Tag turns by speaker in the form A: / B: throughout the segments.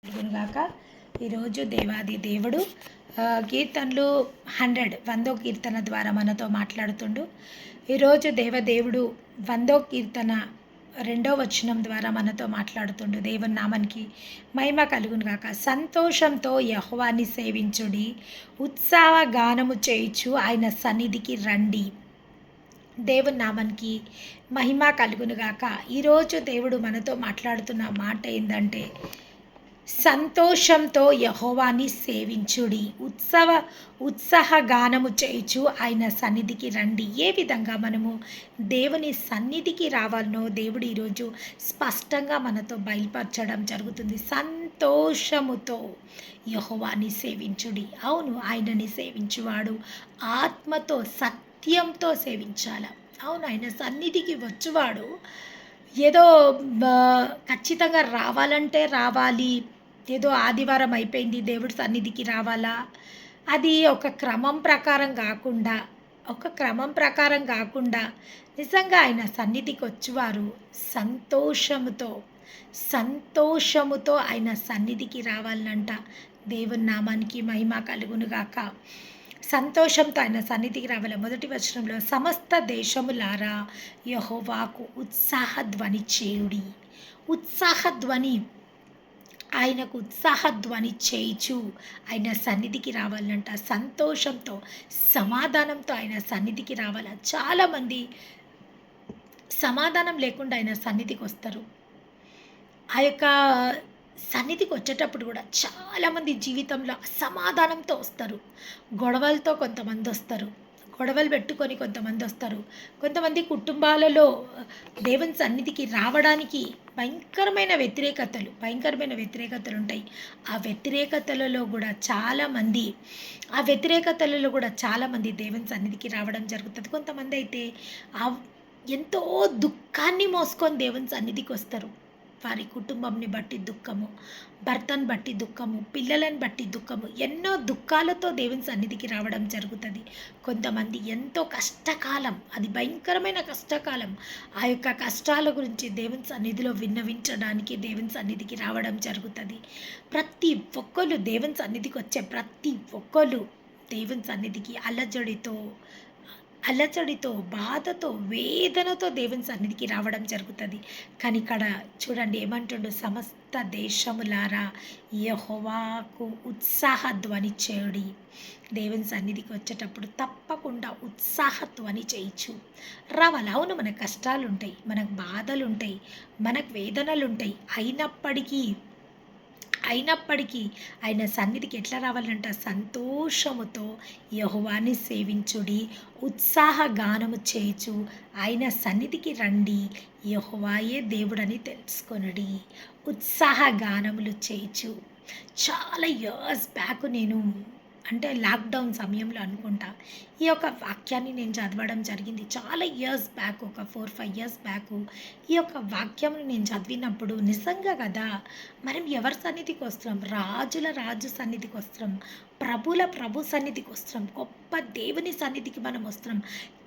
A: గాక ఈరోజు దేవాది దేవుడు కీర్తనలు 100వ కీర్తన ద్వారా మనతో మాట్లాడుతుండు. ఈరోజు దేవదేవుడు 100వ కీర్తన 2వ వచనం ద్వారా మనతో మాట్లాడుతుండు. దేవుని నామానికి మహిమ కలుగును గాక. సంతోషంతో యెహోవాని సేవించుడి, ఉత్సాహ గానము చేయుచు ఆయన సన్నిధికి రండి. దేవుని నామానికి మహిమ కలుగును గాక. ఈరోజు దేవుడు మనతో మాట్లాడుతున్న మాట ఏంటంటే, సంతోషంతో యెహోవాని సేవించుడి, ఉత్సాహ గానము చేయుచు ఆయన సన్నిధికి రండి. ఏ విధంగా మనము దేవుని సన్నిధికి రావాలనో దేవుడు ఈరోజు స్పష్టంగా మనతో బయలుపరచడం జరుగుతుంది. సంతోషముతో యెహోవాని సేవించుడి. అవును, ఆయనని సేవించువాడు ఆత్మతో సత్యంతో సేవించాల. అవును, ఆయన సన్నిధికి వచ్చువాడు ఏదో ఖచ్చితంగా రావాలంటే రావాలి, ఏదో ఆదివారం అయిపోయింది దేవుడి సన్నిధికి రావాలా, అది ఒక క్రమం ప్రకారం కాకుండా నిజంగా ఆయన సన్నిధికి వచ్చేవారు సంతోషముతో ఆయన సన్నిధికి రావాలంట. దేవుని నామానికి మహిమ కలుగునుగాక. సంతోషంతో ఆయన సన్నిధికి రావాలి. మొదటి వచనంలో, సమస్త దేశములారా యెహోవాకు ఉత్సాహధ్వని చేయుడి. ఆయనకు ఉత్సాహధ్వని చేయుచు ఆయన సన్నిధికి రావాలంట. సంతోషంతో సమాధానంతో ఆయన సన్నిధికి రావాల. చాలామంది సమాధానం లేకుండా ఆయన సన్నిధికి వస్తారు. ఆ యొక్క సన్నిధికి వచ్చేటప్పుడు కూడా చాలామంది జీవితంలో అసమాధానంతో వస్తారు. గొడవలతో కొంతమంది వస్తారు, గొడవలు పెట్టుకొని కొంతమంది వస్తారు. కొంతమంది కుటుంబాలలో దేవుని సన్నిధికి రావడానికి భయంకరమైన వ్యతిరేకతలు ఉంటాయి. ఆ వ్యతిరేకతలలో కూడా చాలామంది దేవుని సన్నిధికి రావడం జరుగుతుంది. కొంతమంది అయితే ఎంతో దుఃఖాన్ని మోసుకొని దేవుని సన్నిధికి వస్తారు. వారి కుటుంబంని బట్టి దుఃఖము, భర్తను బట్టి దుఃఖము, పిల్లలను బట్టి దుఃఖము, ఎన్నో దుఃఖాలతో దేవుని సన్నిధికి రావడం జరుగుతుంది. కొంతమంది ఎంతో కష్టకాలం, అది భయంకరమైన కష్టకాలం, ఆ యొక్క కష్టాల గురించి దేవుని సన్నిధిలో విన్నవించడానికి దేవుని సన్నిధికి రావడం జరుగుతుంది. ప్రతి ఒక్కరు దేవుని సన్నిధికి వచ్చే ప్రతి ఒక్కరు దేవుని సన్నిధికి అలజడితో, బాధతో, వేదనతో దేవుని సన్నిధికి రావడం జరుగుతుంది. కానీ ఇక్కడ చూడండి ఏమంటుండు, సమస్త దేశములారా యెహోవాకు ఉత్సాహధ్వని చేయుడి. దేవుని సన్నిధికి వచ్చేటప్పుడు తప్పకుండా ఉత్సాహధ్వని చేయించు రావాలి. అవును, మనకు కష్టాలు ఉంటాయి, మనకు బాధలు ఉంటాయి, మనకు వేదనలు ఉంటాయి. అయినప్పటికీ ఆయన సన్నిధికి ఎట్లా రావాలంట, సంతోషముతో యెహోవాని సేవించుడి, ఉత్సాహ గానము చేయుచు ఆయన సన్నిధికి రండి, యెహోవాయే దేవుడని తెలుసుకొనుడి. ఉత్సాహ గానములు చేయుచు. చాలా ఇయర్స్ బ్యాక్ నేను, అంటే లాక్డౌన్ సమయంలో అనుకుంటా, ఈ యొక్క వాక్యాన్ని నేను చదవడం జరిగింది. చాలా ఇయర్స్ బ్యాక్, ఒక 4-5 ఇయర్స్ బ్యాక్ ఈ యొక్క వాక్యంని నేను చదివినప్పుడు నిజంగా కదా, మనం ఎవరి సన్నిధికి వస్తున్నాం? రాజు సన్నిధికి వస్తున్నాం, ప్రభు సన్నిధికి వస్తున్నాం, గొప్ప దేవుని సన్నిధికి మనం వస్తున్నాం,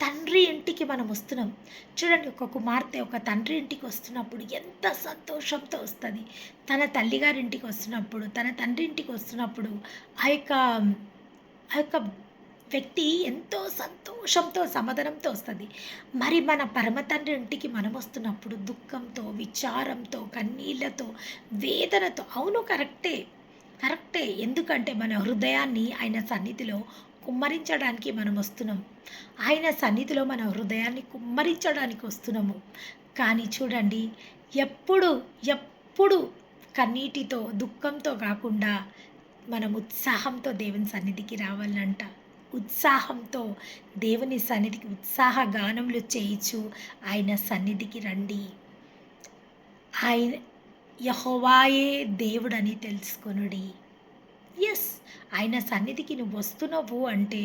A: తండ్రి ఇంటికి మనం వస్తున్నాం. చూడండి, ఒక కుమార్తె ఒక తండ్రి ఇంటికి వస్తున్నప్పుడు ఎంత సంతోషంతో వస్తుంది. తన తల్లిగారింటికి వస్తున్నప్పుడు, తన తండ్రి ఇంటికి వస్తున్నప్పుడు ఆ యొక్క వ్యక్తి ఎంతో సంతోషంతో, సమాధానంతో వస్తుంది. మరి మన పరమ తండ్రి ఇంటికి మనం వస్తున్నప్పుడు దుఃఖంతో, విచారంతో, కన్నీళ్లతో, వేదనతో. అవును, కరెక్టే. ఎందుకంటే మన హృదయాన్ని ఆయన సన్నిధిలో కుమ్మరించడానికి మనం వస్తున్నాం. ఆయన సన్నిధిలో మన హృదయాన్ని కుమ్మరించడానికి వస్తున్నాము. కానీ చూడండి, ఎప్పుడు కన్నీటితో, దుఃఖంతో కాకుండా మనం ఉత్సాహంతో దేవుని సన్నిధికి రావాలంట. ఉత్సాహంతో దేవుని సన్నిధికి ఉత్సాహ గానములు చేయించు ఆయన సన్నిధికి రండి. ఆయన యెహోవాయే దేవుడని తెలుసుకొనుడి. ఎస్, ఆయన సన్నిధికి నువ్వు వస్తున్నావు అంటే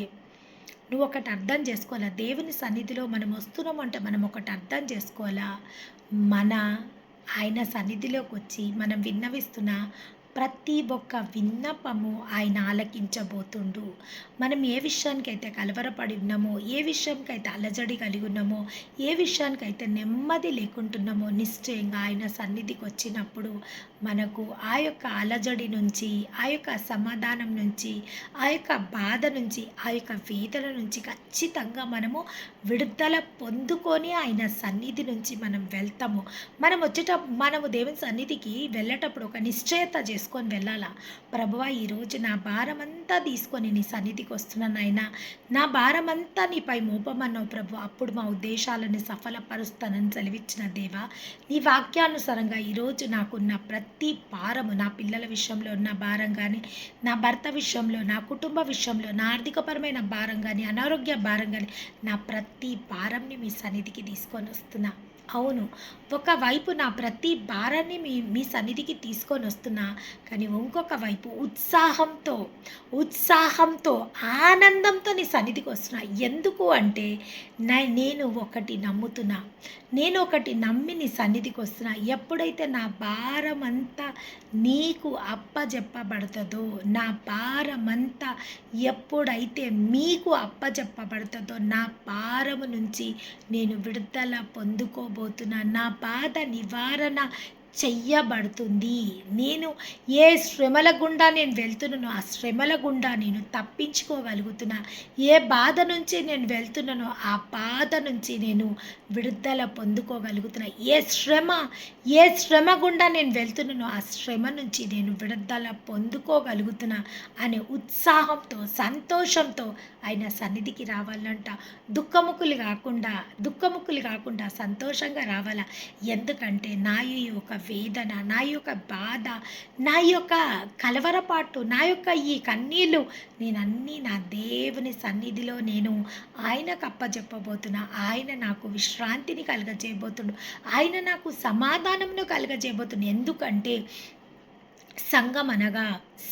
A: నువ్వు ఒకటి అర్థం చేసుకోవాలా. దేవుని సన్నిధిలో మనం వస్తున్నాము అంటే మనం ఒకటి అర్థం చేసుకోవాలా. ఆయన సన్నిధిలోకి వచ్చి మనం విన్నవిస్తున్న ప్రతి ఒక్క విన్నపము ఆయన ఆలకించబోతుండు. మనం ఏ విషయానికైతే కలవరపడి ఉన్నామో, ఏ విషయంకైతే అలజడి కలిగి ఉన్నామో, ఏ విషయానికైతే నెమ్మది లేకుంటున్నామో, నిశ్చయంగా ఆయన సన్నిధికి వచ్చినప్పుడు మనకు ఆ యొక్క అలజడి నుంచి, ఆ యొక్క అసమాధానం నుంచి, ఆ యొక్క బాధ నుంచి, ఆ యొక్క వేదన నుంచి ఖచ్చితంగా మనము విడుదల పొందుకొని ఆయన సన్నిధి నుంచి మనం వెళ్తాము. మనము దేవుని సన్నిధికి వెళ్ళేటప్పుడు ఒక నిశ్చయత చేసుకొని వెళ్ళాలా. ప్రభువా, ఈరోజు నా భారమంతా తీసుకొని నీ సన్నిధికి వస్తున్నాను నాయనా. నా భారమంతా నీపై మోపమన్నావు ప్రభు. అప్పుడు మా ఉద్దేశాలను సఫలపరుస్తానని సెలవిచ్చిన దేవా, నీ వాక్యానుసారంగా ఈరోజు నాకున్న ప్రతి భారము, నా పిల్లల విషయంలో ఉన్న భారం కానీ, నా భర్త విషయంలో, నా కుటుంబ విషయంలో, నా ఆర్థికపరమైన భారం కానీ, అనారోగ్య భారం కానీ, నా ప్రతి భారంని మీ సన్నిధికి తీసుకొని వస్తున్నా. అవును, ఒకవైపు నా ప్రతి భారాన్ని మీ మీ సన్నిధికి తీసుకొని వస్తున్నా, కానీ ఇంకొక వైపు ఉత్సాహంతో ఆనందంతో నీ సన్నిధికి వస్తున్నా. ఎందుకు అంటే నేను ఒకటి నమ్ముతున్నా, నేను ఒకటి నమ్మి నీ సన్నిధికి వస్తున్నా. ఎప్పుడైతే నా భారమంతా నీకు అప్పజెప్పబడుతుందో, నా భారమంతా ఎప్పుడైతే మీకు అప్పజెప్పబడుతుందో, నా భారము నుంచి నేను విడుదల పొందుకోబోతున్నా. నా బాధ నివారణ చెయ్యబడుతుంది. నేను ఏ శ్రమల గుండా నేను వెళ్తున్నానో ఆ శ్రమల గుండా నేను తప్పించుకోగలుగుతున్నా. ఏ బాధ నుంచి నేను వెళ్తున్నానో ఆ బాధ నుంచి నేను విడుదల పొందుకోగలుగుతున్నా. ఏ శ్రమ గుండా నేను వెళ్తున్నానో ఆ శ్రమ నుంచి నేను విడుదల పొందుకోగలుగుతున్నా అనే ఉత్సాహంతో, సంతోషంతో ఆయన సన్నిధికి రావాలంట. దుఃఖముక్కులు కాకుండా సంతోషంగా రావాలా. ఎందుకంటే నా యొక్క వేదన, నా యొక్క బాధ, నా యొక్క కలవరపాటు, నా యొక్క ఈ కన్నీళ్ళు నేనన్నీ నా దేవుని సన్నిధిలో నేను ఆయనకు అప్పజెప్పబోతున్నా. ఆయన నాకు విశ్రాంతిని కలుగజేయబోతుండు. ఆయన నాకు సమాధానమును కలుగజేయబోతుండు. ఎందుకంటే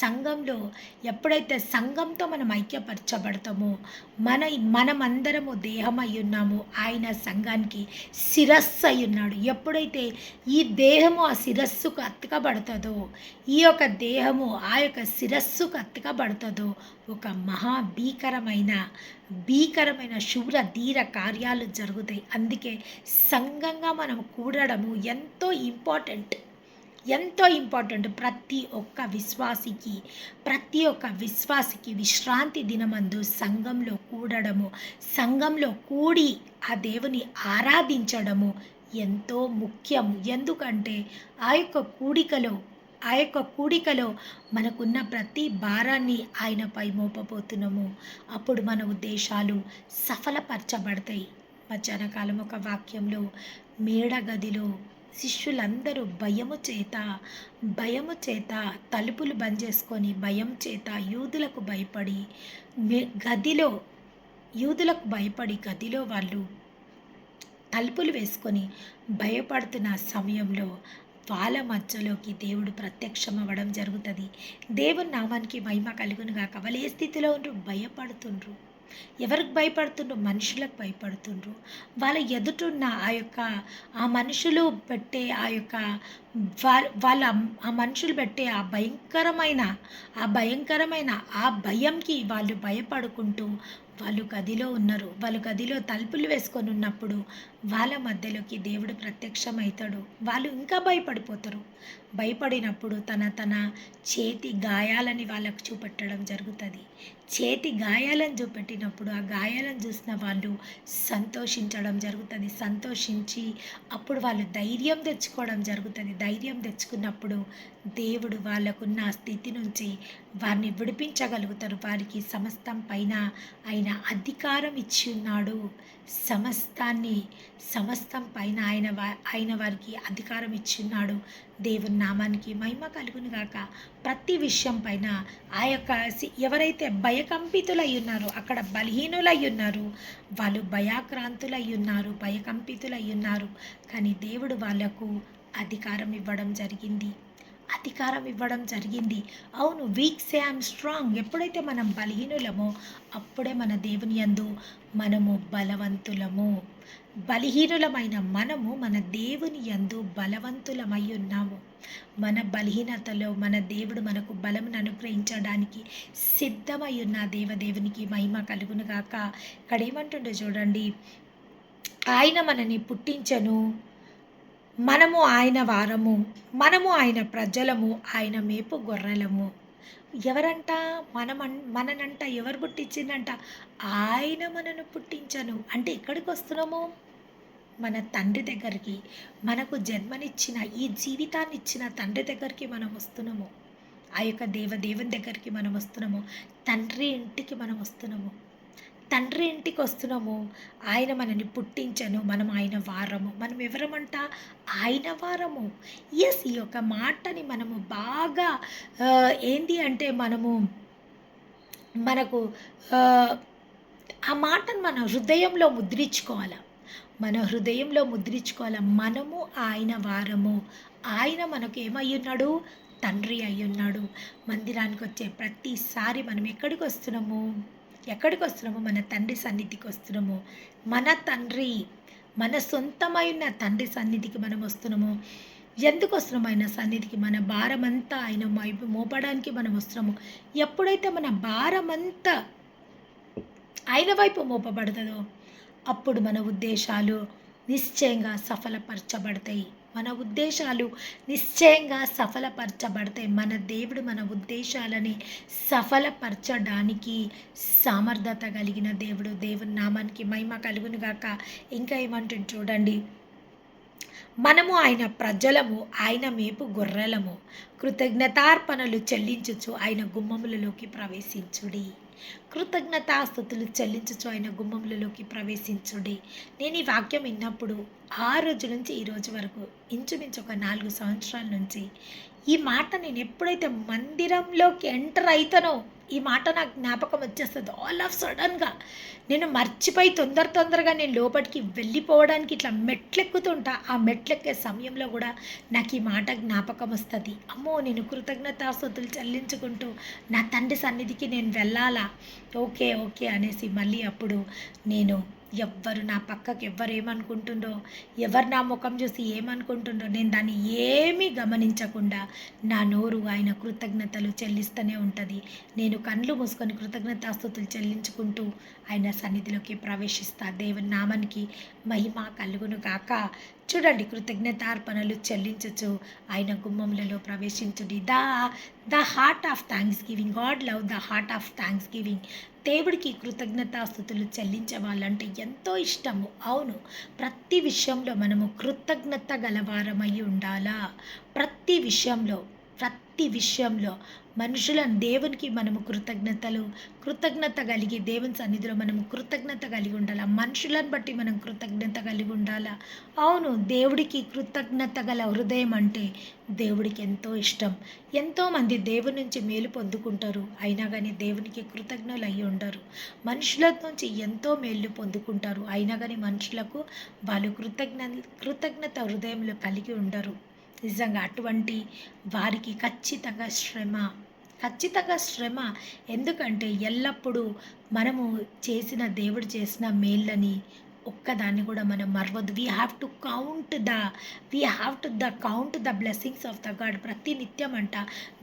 A: సంఘంలో ఎప్పుడైతే సంఘంతో మనం ఐక్యపరచబడతామో, మనమందరము దేహమై ఉన్నాము. ఆయన సంఘానికి శిరస్సు అయి ఉన్నాడు. ఎప్పుడైతే ఈ దేహము ఆ శిరస్సుకు అతుకబడుతుందో, ఈ యొక్క దేహము ఆ యొక్క శిరస్సుకు అతుకబడుతుందో, ఒక భీకరమైన శూర ధీర కార్యాలు జరుగుతాయి. అందుకే సంఘంగా మనం కూడడము ఎంతో ఇంపార్టెంట్. ప్రతి ఒక్క విశ్వాసికి విశ్రాంతి దినమందు సంఘంలో కూడి ఆ దేవుని ఆరాధించడము ఎంతో ముఖ్యం. ఎందుకంటే ఆ యొక్క కూడికలో మనకున్న ప్రతి భారాన్ని ఆయనపై మోపబోతున్నాము. అప్పుడు మన ఉద్దేశాలు సఫలపరచబడతాయి. మధ్యాహ్న కాలం ఒక వాక్యంలో, మేడగదిలో శిష్యులందరూ భయము చేత తలుపులు బంద్ చేసుకొని, భయం చేత యూదులకు భయపడి గదిలో వాళ్ళు తలుపులు వేసుకొని భయపడుతున్న సమయంలో వాళ్ళ మధ్యలోకి దేవుడు ప్రత్యక్షం అవ్వడం జరుగుతుంది. దేవుని నామానికి మహిమ కలుగును గాక. వాళ్ళు ఏ స్థితిలో ఉండ్రు? భయపడుతుండ్రు. ఎవరికి భయపడుతుండ్రు? మనుషులకు భయపడుతుండ్రు. వాళ్ళ ఎదుటున్న ఆ మనుషులు పెట్టే ఆ మనుషులు పెట్టే ఆ భయంకరమైన ఆ భయంకి వాళ్ళు భయపడుకుంటూ వాళ్ళు గదిలో ఉన్నారు. వాళ్ళు గదిలో తలుపులు వేసుకొని ఉన్నప్పుడు వాళ్ళ మధ్యలోకి దేవుడు ప్రత్యక్షమవుతాడు. వాళ్ళు ఇంకా భయపడిపోతారు. భయపడినప్పుడు తన చేతి గాయాలని వాళ్ళకు చూపెట్టడం జరుగుతుంది. చేతి గాయాలను చూపెట్టినప్పుడు ఆ గాయాలను చూసిన వాళ్ళు సంతోషించడం జరుగుతుంది. సంతోషించి అప్పుడు వాళ్ళు ధైర్యం తెచ్చుకోవడం జరుగుతుంది. ధైర్యం తెచ్చుకున్నప్పుడు దేవుడు వాళ్ళకున్న స్థితి నుంచి వారిని విడిపించగలుగుతారు. వారికి సమస్తం పైన ఆయన అధికారం ఇచ్చి ఉన్నాడు. సమస్తం పైన ఆయన వారికి అధికారం ఇచ్చి ఉన్నాడు. దేవుని నామానికి మహిమ కలుగును గాక. ప్రతి విషయం పైన ఎవరైతే భయకంపితులై ఉన్నారో, అక్కడ బలహీనులై ఉన్నారు, వాళ్ళు భయాక్రాంతులై ఉన్నారు, భయకంపితులై ఉన్నారు. కానీ దేవుడు వాళ్ళకు అధికారం ఇవ్వడం జరిగింది. అవును, వీక్ సే ఐఎమ్ స్ట్రాంగ్. ఎప్పుడైతే మనం బలహీనులమో అప్పుడే మన దేవుని యందు మనము బలవంతులము. బలహీనులమైన మనము మన దేవుని యందు బలవంతులమై ఉన్నాము. మన బలహీనతలో మన దేవుడు మనకు బలమును అనుగ్రహించడానికి సిద్ధమై ఉన్న దేవునికి మహిమ కలుగును గాక. ఇక్కడ ఏమంటుండో చూడండి, ఆయన మనని పుట్టించను, మనము ఆయన వారము, మనము ఆయన ప్రజలము, ఆయన మేపు గొర్రెలము. ఎవరంట? మననంట ఎవరు పుట్టించిందంట? ఆయన మనను పుట్టించను. అంటే ఎక్కడికొస్తున్నాము? మన తండ్రి దగ్గరికి. మనకు జన్మనిచ్చిన, ఈ జీవితాన్నిచ్చిన తండ్రి దగ్గరికి మనం వస్తున్నాము. ఆ యొక్క దేవుని దగ్గరికి మనం వస్తున్నాము. తండ్రి ఇంటికి మనం వస్తున్నాము. తండ్రి ఇంటికి వస్తున్నాము. ఆయన మనల్ని పుట్టించను. మనం ఆయన వారము. మనం ఎవరమంట? ఆయన వారము. యెస్, ఈ యొక్క మాటని మనము బాగా ఏంది అంటే మనకు ఆహ్, ఆ మాటను మన హృదయంలో ముద్రించుకోవాల. మన హృదయంలో ముద్రించుకోవాల. మనము ఆయన వారము. ఆయన మనకు ఏమయ్యున్నాడు? తండ్రి అయ్యున్నాడు. మందిరానికొచ్చే ప్రతిసారి మనం ఎక్కడికొస్తున్నాము? ఎక్కడికొస్తున్నాము? మన తండ్రి సన్నిధికి వస్తున్నాము. మన తండ్రి, మన సొంతమైన తండ్రి సన్నిధికి మనం వస్తున్నాము. ఎందుకు వస్తున్నాము ఆయన సన్నిధికి? మన భారమంతా ఆయన వైపు మోపడానికి మనం వస్తున్నాము. ఎప్పుడైతే మన భారమంతా ఆయన వైపు మోపబడతదో అప్పుడు మన ఉద్దేశాలు నిశ్చయంగా సఫలపరచబడతాయి. మన ఉద్దేశాలు నిశ్చయంగా సఫలపరచబడతాయి. మన దేవుడు మన ఉద్దేశాలని సఫలపరచడానికి సమర్థత కలిగిన దేవుడు. దేవుని నామానికి మహిమ కలుగును గాక. ఇంకా ఏమంటుంది చూడండి. మనము ఆయన ప్రజలము, ఆయన మేపు గొర్రెలము. కృతజ్ఞతార్పణలు చెల్లించుచు ఆయన గుమ్మములలోకి ప్రవేశించుడి. కృతజ్ఞతాస్తుతులు చెల్లించుచు ఆయన గుమ్మములలోకి ప్రవేశించుడి. నేను ఈ వాక్యం విన్నప్పుడు ఆ రోజు నుంచి ఈ రోజు వరకు ఇంచుమించు ఒక 4 సంవత్సరాల నుంచి ఈ మాట నేను ఎప్పుడైతే మందిరంలోకి ఎంటర్ అవుతానో ఈ మాట నాకు జ్ఞాపకం వచ్చేస్తుంది. ఆల్ ఆఫ్ సడన్గా నేను మర్చిపోయి తొందరగా నేను లోపలికి వెళ్ళిపోవడానికి ఇట్లా మెట్లెక్కుతుంటా. ఆ మెట్లెక్కే సమయంలో కూడా నాకు ఈ మాట జ్ఞాపకం వస్తుంది. అమ్మో, నేను కృతజ్ఞతాస్తుతులు చెల్లించుకుంటూ నా తండ్రి సన్నిధికి నేను వెళ్ళాలా, ఓకే ఓకే అనేసి మళ్ళీ అప్పుడు నేను ఎవ్వరు నా పక్కకు ఎవ్వరు ఏమనుకుంటుండో, ఎవరు నా ముఖం చూసి ఏమనుకుంటుండో నేను దాన్ని ఏమీ గమనించకుండా నా నోరు ఆయన కృతజ్ఞతలు చెల్లిస్తూనే ఉంటుంది. నేను కళ్ళు మూసుకొని కృతజ్ఞతాస్తుతులు చెల్లించుకుంటూ ఆయన సన్నిధిలోకి ప్రవేశిస్తా. దేవుని నామానికి మహిమ కలుగును గాక. చూడండి, కృతజ్ఞతార్పణలు చెల్లించచ్చు ఆయన గుమ్మములలో ప్రవేశించుడి. The heart of thanksgiving. God love the heart of thanksgiving. దేవుడికి కృతజ్ఞతాస్తుతులు చెల్లించే వాళ్ళంటే ఎంతో ఇష్టము. అవును, ప్రతి విషయంలో మనము కృతజ్ఞత గలవారమై ఉండాలా. ప్రతి విషయంలో మనుషులను దేవునికి మనము కృతజ్ఞత కలిగి దేవుని సన్నిధిలో మనము కృతజ్ఞత కలిగి ఉండాలా. మనుషులను బట్టి మనం కృతజ్ఞత కలిగి ఉండాలా. అవును, దేవుడికి కృతజ్ఞత గల హృదయం అంటే దేవుడికి ఎంతో ఇష్టం. ఎంతోమంది దేవుని నుంచి మేలు పొందుకుంటారు, అయినా కానీ దేవునికి కృతజ్ఞులు అయ్యి ఉండరు. మనుషుల నుంచి ఎంతో మేలు పొందుకుంటారు, అయినా కానీ మనుషులకు వాళ్ళు కృతజ్ఞత హృదయంలో కలిగి ఉండరు. నిజంగా అటువంటి వారికి ఖచ్చితంగా శ్రమ. ఎందుకంటే ఎల్లప్పుడూ మనము దేవుడు చేసిన మేళ్ళని ఒక్కదాన్ని కూడా మనం మరవద్దు. We have to count the blessings of the God. ప్రతి నిత్యం అంట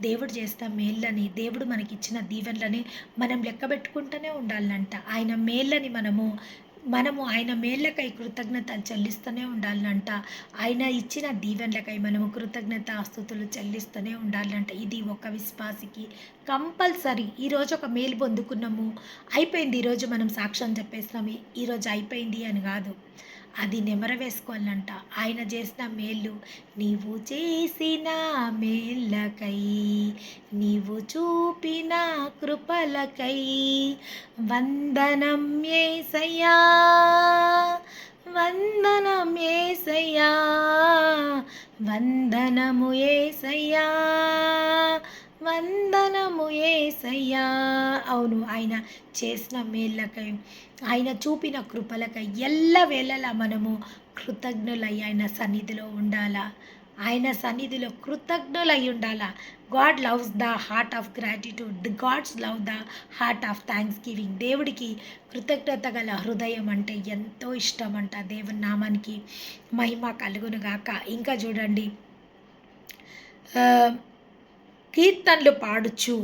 A: దేవుడు చేసిన మేళ్ళని, దేవుడు మనకిచ్చిన దీవెనలని మనం లెక్క పెట్టుకుంటూనే ఉండాలంట. ఆయన మేళ్ళని మనము ఆయన మేళ్ళకై కృతజ్ఞతలు చెల్లిస్తూనే ఉండాలంట. ఆయన ఇచ్చిన దీవెనలకై మనము కృతజ్ఞతాస్తుతులు చెల్లిస్తూనే ఉండాలంట. ఇది ఒక విశ్వాసికి కంపల్సరీ. ఈరోజు ఒక మేలు పొందుకున్నాము, అయిపోయింది, ఈరోజు మనం సాక్ష్యం చెప్పేసినాము, ఈరోజు అయిపోయింది అని కాదు. అది నెమరవేసుకోవాలంట. ఆయన చేసిన మేళ్ళు, నీవు చేసిన మేళ్ళకై, నీవు చూపిన కృపలకై వందనం యేసయ్యా, వందనం యేసయ్యా, వందనము యేసయ్యా, వందనము యేసయ్యా. అవును, ఆయన చేసిన మేళ్ళకై, ఆయన చూపిన కృపలకై ఎల్లవేళలా మనము కృతజ్ఞులై ఆయన సన్నిధిలో ఉండాలా. ఆయన సన్నిధిలో కృతజ్ఞులై ఉండాలా. God loves the heart of gratitude. God's love the heart of thanksgiving. దేవుడికి కృతజ్ఞత గల హృదయం అంటే ఎంతో ఇష్టం అంట. దేవుని నామానికి మహిమ కలుగును గాక. ఇంకా చూడండి, కీర్తనలు పాడుచు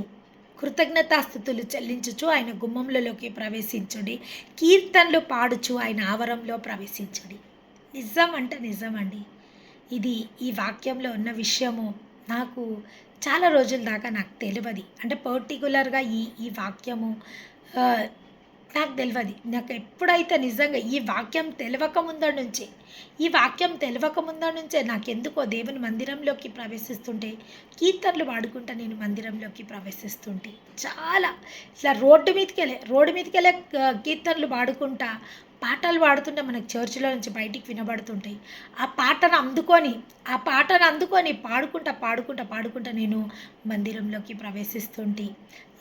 A: కృతజ్ఞతాస్థుతులు చెల్లించుచు ఆయన గుమ్మములలోకి ప్రవేశించుడి. కీర్తనలు పాడుచు ఆయన ఆవరంలో ప్రవేశించుడి. నిజం అంటే నిజమండి. ఇది ఈ వాక్యంలో ఉన్న విషయము నాకు చాలా రోజుల దాకా నాకు తెలవది. అంటే పర్టిక్యులర్‌గా ఈ వాక్యము ఆహ్, నాకు తెలవది. నాకు ఎప్పుడైతే నిజంగా ఈ వాక్యం తెలవక ముందర నుంచే నాకెందుకో దేవుని మందిరంలోకి ప్రవేశిస్తుంటే, కీర్తనలు పాడుకుంటా నేను మందిరంలోకి ప్రవేశిస్తుంటి. చాలా ఇట్లా రోడ్డు మీదకెళ్ళే కీర్తనలు పాడుకుంటా, పాటలు పాడుతుంటే మనకు చర్చ్‌లో నుంచి బయటికి వినబడుతుంటాయి. ఆ పాటను అందుకొని పాడుకుంటా నేను మందిరంలోకి ప్రవేశిస్తుంటి.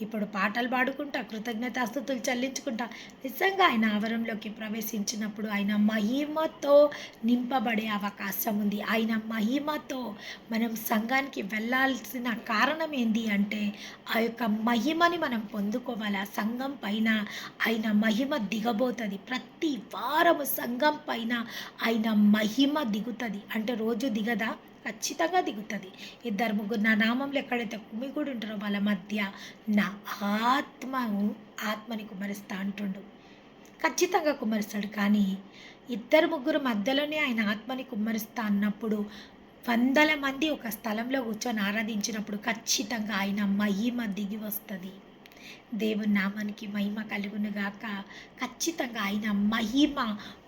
A: ఇప్పుడు పాటలు పాడుకుంటా, కృతజ్ఞతాస్తుతులు చెల్లించుకుంటా, నిజంగా ఆయన ఆవరణలోకి ప్రవేశించినప్పుడు ఆయన మహిమతో నింపబడే అవకాశం ఉంది. ఆయన మహిమతో మనం సంఘానికి వెళ్ళాల్సిన కారణం ఏంది అంటే, ఆ యొక్క మహిమని మనం పొందుకోవాలి. ఆ సంఘం పైన ఆయన మహిమ దిగబోతది. ప్రతి వారము సంఘం పైన ఆయన మహిమ దిగుతది. అంటే రోజు దిగదా? ఖచ్చితంగా దిగుతది. ఇద్దరు ముగ్గురు నా నామంలో ఎక్కడైతే కుమిగూడి ఉంటారో వాళ్ళ మధ్య నా ఆత్మని కుమ్మరిస్తా అంటుండు. ఖచ్చితంగా కుమ్మరిస్తాడు. కానీ ఇద్దరు ముగ్గురు మధ్యలోనే ఆయన ఆత్మని కుమ్మరిస్తా అన్నప్పుడు వందల మంది ఒక స్థలంలో కూర్చొని ఆరాధించినప్పుడు ఖచ్చితంగా ఆయన మహిమ దిగి వస్తుంది. దేవుని నామానికి మహిమ కలుగును గాక. ఖచ్చితంగా ఆయన మహిమ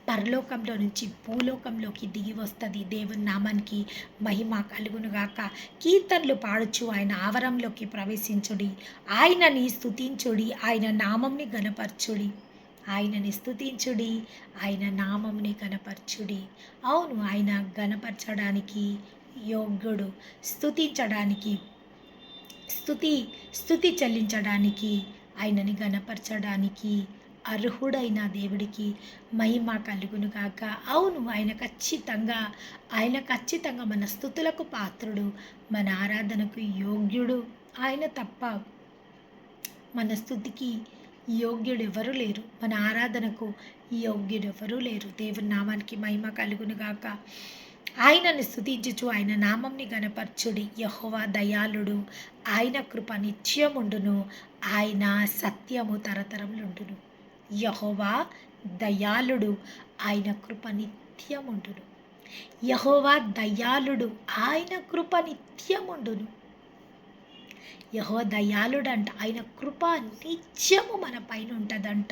A: పరలోకంలో నుంచి భూలోకంలోకి దిగి వస్తుంది. దేవుని నామానికి మహిమ కలుగును గాక. కీర్తనలు పాడుచు ఆయన ఆవరణలోకి ప్రవేశించుడి, ఆయనని స్తుతించుడి, ఆయన నామంని గణపరచుడి. ఆయనని స్తుతించుడి, ఆయన నామంని గణపరచుడి. అవును, ఆయన గణపరచడానికి యోగ్యుడు, స్తుతించడానికి స్తుతి స్తుతి చెల్లించడానికి, ఆయనని గణపరచడానికి అర్హుడైన దేవుడికి మహిమ కలుగును గాక. అవును, ఆయన ఖచ్చితంగా మన స్తుతులకు పాత్రుడు, మన ఆరాధనకు యోగ్యుడు. ఆయన తప్ప మన స్తుతికి యోగ్యుడెవరు లేరు, మన ఆరాధనకు యోగ్యుడెవరు లేరు. దేవుని నామానికి మహిమ కలుగును గాక. ఆయనని స్తుతించుచు ఆయన నామంని గణపరచుడి. యెహోవా దయాళుడు, ఆయన కృప నిత్యముండును, ఆయన సత్యము తరతరములుండును. యెహోవా దయాళుడు, ఆయన కృప నిత్యముండును. యెహోవా దయాళుడు, ఆయన కృప నిత్యముండును. యెహోవా దయాళుడంట, ఆయన కృప నిత్యము మన పైన ఉంటుందంట.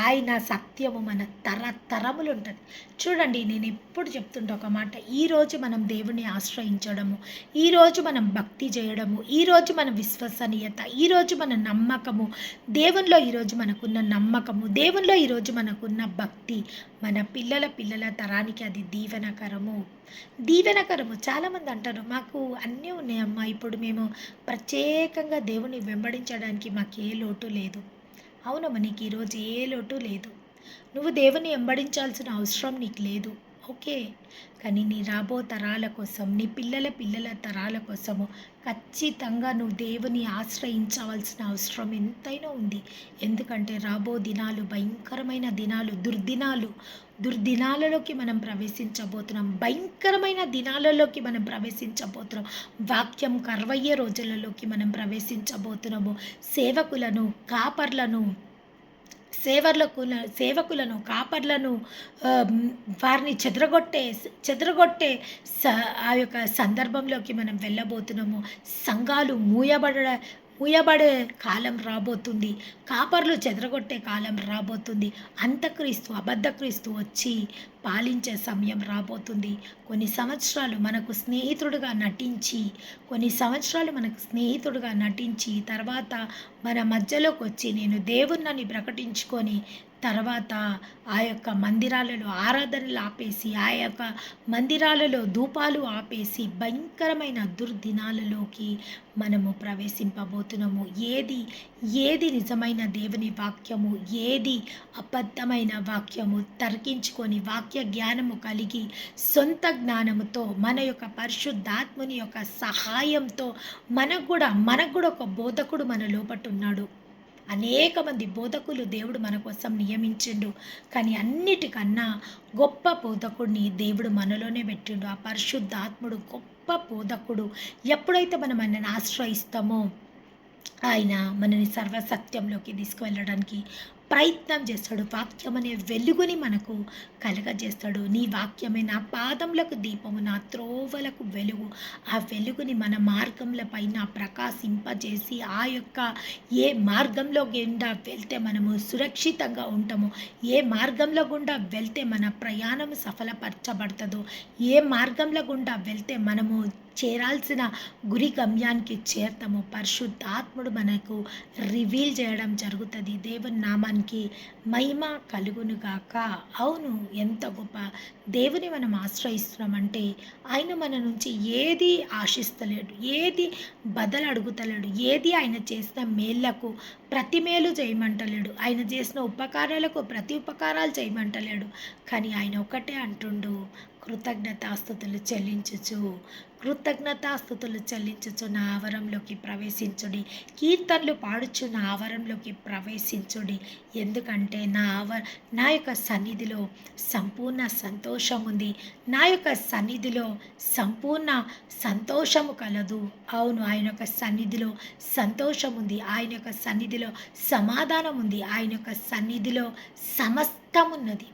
A: ఆయన సత్యము మన తరతరములు ఉంటుంది. చూడండి, నేను ఎప్పుడు చెప్తుంటా ఒక మాట, ఈరోజు మనం దేవుని ఆశ్రయించడము, ఈరోజు మనం భక్తి చేయడము, ఈరోజు మన విశ్వసనీయత, ఈరోజు మన నమ్మకము, దేవునిలో ఈరోజు మనకున్న నమ్మకము, దేవునిలో ఈరోజు మనకున్న భక్తి, మన పిల్లల తరానికి అది దీవెనకరము. చాలామంది అంటారు, మాకు అన్నీ ఉన్నాయమ్మా, ఇప్పుడు మేము ప్రత్యేకంగా దేవుని వెంబడించడానికి మాకు ఏ లోటు లేదు. అవునమ్మా, నీకు ఈరోజు ఏ లోటు లేదు. నువ్వు దేవుని వెంబడించాల్సిన అవసరం నీకు లేదు. ఓకే, కానీ నీ రాబో తరాల కోసం, నీ పిల్లల తరాల కోసము ఖచ్చితంగా నువ్వు దేవుని ఆశ్రయించవలసిన అవసరం ఎంతైనా ఉంది. ఎందుకంటే రాబో దినాలు భయంకరమైన దినాలు, దుర్దినాలలోకి మనం ప్రవేశించబోతున్నాం. భయంకరమైన దినాలలోకి మనం ప్రవేశించబోతున్నాం. వాక్యం కర్వయ్యే రోజులలోకి మనం ప్రవేశించబోతున్నాము. సేవకులను కాపర్లను వారిని చెదరగొట్టే ఆ యొక్క సందర్భంలోకి మనం వెళ్ళబోతున్నాము. సంఘాలు మూయబడే కాలం రాబోతుంది. కాపర్లు చెదరగొట్టే కాలం రాబోతుంది. అబద్ధ క్రీస్తు వచ్చి పాలించే సమయం రాబోతుంది. కొన్ని సంవత్సరాలు మనకు స్నేహితుడుగా నటించి తర్వాత మన మధ్యలోకి వచ్చి నేను దేవుణ్ణని ప్రకటించుకొని తర్వాత ఆ యొక్క మందిరాలలో ఆరాధనలు ఆపేసి, ఆ యొక్క మందిరాలలో ధూపాలు ఆపేసి భయంకరమైన దుర్దినాలలోకి మనము ప్రవేశింపబోతున్నాము. ఏది నిజమైన దేవుని వాక్యము, ఏది అబద్ధమైన వాక్యము తర్కించుకొని వాక్య జ్ఞానము కలిగి సొంత జ్ఞానముతో మన యొక్క పరిశుద్ధాత్ముని యొక్క సహాయంతో మనకు కూడా ఒక బోధకుడు మన లోపట ఉన్నాడు. అనేక మంది బోధకులు దేవుడు మన కోసం నియమించిండు. కానీ అన్నిటికన్నా గొప్ప బోధకుడిని దేవుడు మనలోనే పెట్టిండు. ఆ పరిశుద్ధాత్ముడు గొప్ప బోధకుడు. ఎప్పుడైతే మనం ఆయనను ఆశ్రయిస్తామో ఆయన మనని సర్వసత్యంలోకి తీసుకువెళ్ళడానికి ప్రయత్నం చేస్తాడు. వాక్యం అనే వెలుగుని మనకు కలగజేస్తాడు. నీ వాక్యమే నా పాదములకు దీపము, నా త్రోవలకు వెలుగు. ఆ వెలుగుని మన మార్గముల పైన ప్రకాశింపజేసి ఆ యొక్క ఏ మార్గంలో గుండా వెళ్తే మనము సురక్షితంగా ఉంటామో, ఏ మార్గంలో గుండా వెళ్తే మన ప్రయాణం సఫలపరచబడుతుందో, ఏ మార్గంలో గుండా వెళ్తే మనము చేరాల్సిన గురి గమ్యానికి చేరతాము, పరిశుద్ధాత్ముడు మనకు రివీల్ చేయడం జరుగుతుంది. దేవుని నామానికి మహిమ కలుగును గాక. అవును, ఎంత గొప్ప దేవుని మనం ఆశ్రయిస్తున్నామంటే ఆయన మన నుంచి ఏది ఆశిస్తలేడు, ఏది బదలు అడుగుతలేడు, ఏది ఆయన చేసిన మేళ్లకు ప్రతి మేలు చేయమంటలేడు, ఆయన చేసిన ఉపకారాలకు ప్రతి ఉపకారాలు చేయమంటలేడు. కానీ ఆయన ఒకటే అంటుండు, కృతజ్ఞతాస్తుతులు చెల్లించుచు, కృతజ్ఞతాస్తుతులు చెల్లించుచు నా ఆవరంలోకి ప్రవేశించుడి, కీర్తనలు పాడుచు నా ఆవరంలోకి ప్రవేశించుడి. ఎందుకంటే నా యొక్క సన్నిధిలో సంపూర్ణ సంతోషం ఉంది, నా యొక్క సన్నిధిలో సంపూర్ణ సంతోషము కలదు. అవును, ఆయన యొక్క సన్నిధిలో సంతోషం ఉంది, ఆయన యొక్క సన్నిధిలో సమాధానం ఉంది, ఆయన యొక్క సన్నిధిలో సమస్తం ఉన్నది.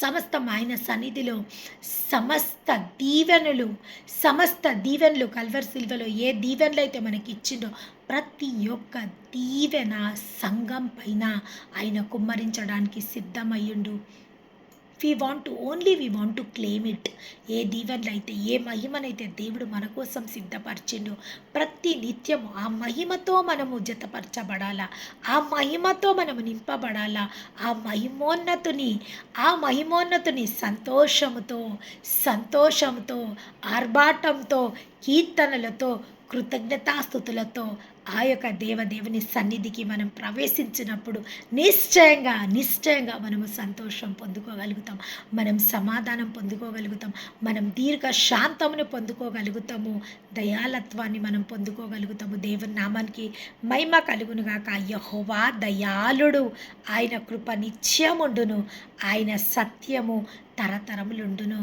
A: సమస్తం ఆయన సన్నిధిలో సమస్త దీవెనలు కల్వర్ సిల్వలో ఏ దీవెనలు అయితే మనకి ఇచ్చిండో ప్రతి ఒక్క దీవెన సంఘం పైన ఆయన కుమ్మరించడానికి సిద్ధమయ్యుండు. We want to claim it. ఏ దీవెనలు అయితే, ఏ మహిమనైతే దేవుడు మన కోసం సిద్ధపరిచిండు, ప్రతి నిత్యము ఆ మహిమతో మనము జతపరచబడాలా, ఆ మహిమతో మనము నింపబడాలా. ఆ మహిమోన్నతుని సంతోషముతో ఆర్భాటంతో, కీర్తనలతో, కృతజ్ఞతాస్థుతులతో ఆ యొక్క దేవదేవుని సన్నిధికి మనం ప్రవేశించినప్పుడు నిశ్చయంగా మనము సంతోషం పొందుకోగలుగుతాం, మనం సమాధానం పొందుకోగలుగుతాం, మనం దీర్ఘ శాంతమును పొందుకోగలుగుతాము, దయాలత్వాన్ని మనం పొందుకోగలుగుతాము. దేవుని నామానికి మహిమ కలుగునుగాక. యెహోవా దయాళుడు, ఆయన కృప నిత్యముండును, ఆయన సత్యము తరతరములుండును.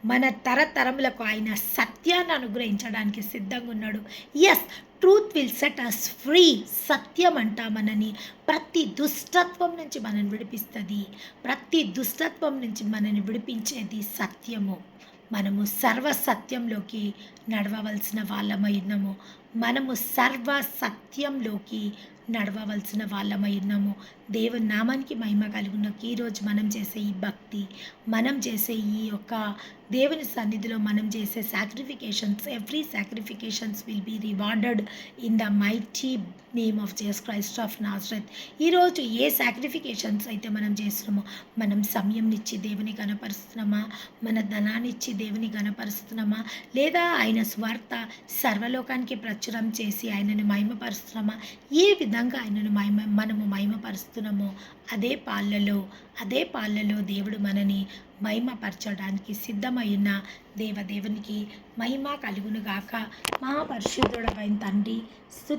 A: మన తరతరములకు ఆయన సత్యాన్ని అనుగ్రహించడానికి సిద్ధంగా ఉన్నాడు. Yes, truth will set us free. సత్యం అంట మనని ప్రతి దుష్టత్వం నుంచి మనని విడిపిస్తుంది, ప్రతి దుష్టత్వం నుంచి మనని విడిపించేది సత్యము. మనము సర్వసత్యంలోకి నడవవలసిన వాళ్ళమై ఉన్నాము, దేవుని నామానికి మహిమ కలుగునకు. ఈరోజు మనం చేసే ఈ భక్తి, మనం చేసే ఈ యొక్క దేవుని సన్నిధిలో మనం చేసే sacrifications, every sacrifications will be rewarded in the mighty name of Jesus Christ of Nazareth. ఈరోజు ఏ సాక్రిఫికేషన్స్ అయితే మనం చేస్తున్నామో, మనం సమయంనిచ్చి దేవుని కనపరుస్తున్నామా, మన ధనాన్నిచ్చి దేవుని కనపరుస్తున్నామా, లేదా ఆయన స్వార్థ సర్వలోకానికి ప్రచురం చేసి ఆయనను మహిమపరుస్తున్నామా, ఏ విధంగా ఆయనను మనము మహిమపరుస్తున్నామో అదే పాళ్ళలో దేవుడు మనని మహిమపరచడానికి సిద్ధమైన దేవదేవునికి మహిమ కలుగునుగాక. మహాపరిశుద్ధుడైన తండ్రి,